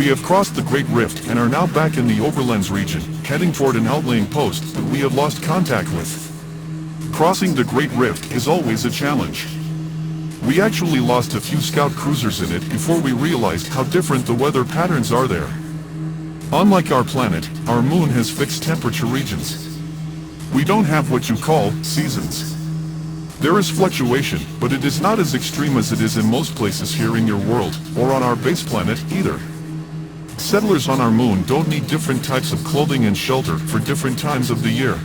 We have crossed the Great Rift and are now back in the Overlands region, heading toward an outlying post that we have lost contact with. Crossing the Great Rift is always a challenge. We actually lost a few scout cruisers in it before we realized how different the weather patterns are there. Unlike our planet, our moon has fixed temperature regions. We don't have what you call seasons. There is fluctuation, but it is not as extreme as it is in most places here in your world, or on our base planet either. Settlers on our moon don't need different types of clothing and shelter for different times of the year.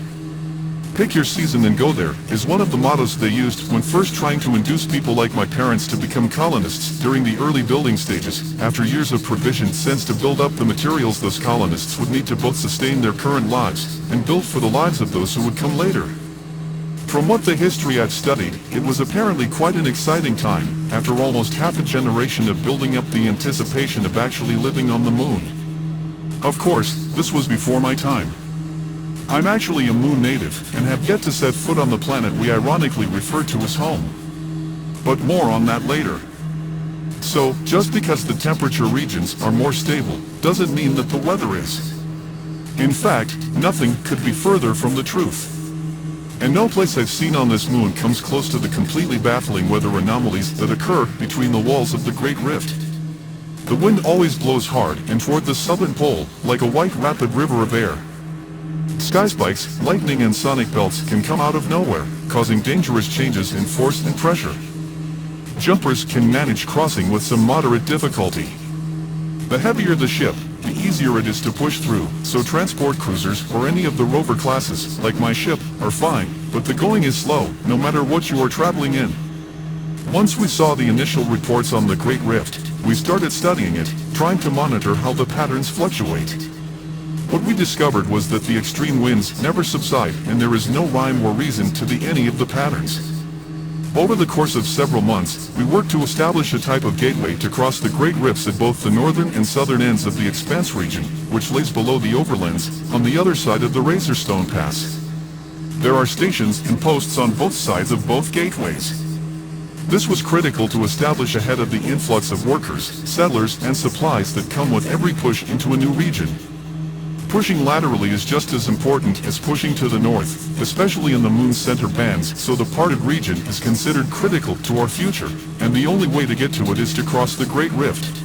Pick your season and go there, is one of the mottos they used when first trying to induce people like my parents to become colonists during the early building stages, after years of provision sent to build up the materials those colonists would need to both sustain their current lives, and build for the lives of those who would come later. From what the history I've studied, it was apparently quite an exciting time, after almost half a generation of building up the anticipation of actually living on the moon. Of course, this was before my time. I'm actually a moon native, and have yet to set foot on the planet we ironically refer to as home. But more on that later. So, just because the temperature regions are more stable, doesn't mean that the weather is. In fact, nothing could be further from the truth. And no place I've seen on this moon comes close to the completely baffling weather anomalies that occur between the walls of the Great Rift. The wind always blows hard and toward the southern pole, like a white rapid river of air. Sky spikes, lightning and sonic belts can come out of nowhere, causing dangerous changes in force and pressure. Jumpers can manage crossing with some moderate difficulty. The heavier the ship, the easier it is to push through, so transport cruisers or any of the rover classes, like my ship, are fine, but the going is slow, no matter what you are traveling in. Once we saw the initial reports on the Great Rift, we started studying it, trying to monitor how the patterns fluctuate. What we discovered was that the extreme winds never subside, and there is no rhyme or reason to any of the patterns. Over the course of several months, we worked to establish a type of gateway to cross the Great Rifts at both the northern and southern ends of the Expanse region, which lays below the Overlands, on the other side of the Razorstone Pass. There are stations and posts on both sides of both gateways. This was critical to establish ahead of the influx of workers, settlers, and supplies that come with every push into a new region. Pushing laterally is just as important as pushing to the north, especially in the moon's center bands, so the parted region is considered critical to our future, and the only way to get to it is to cross the Great Rift.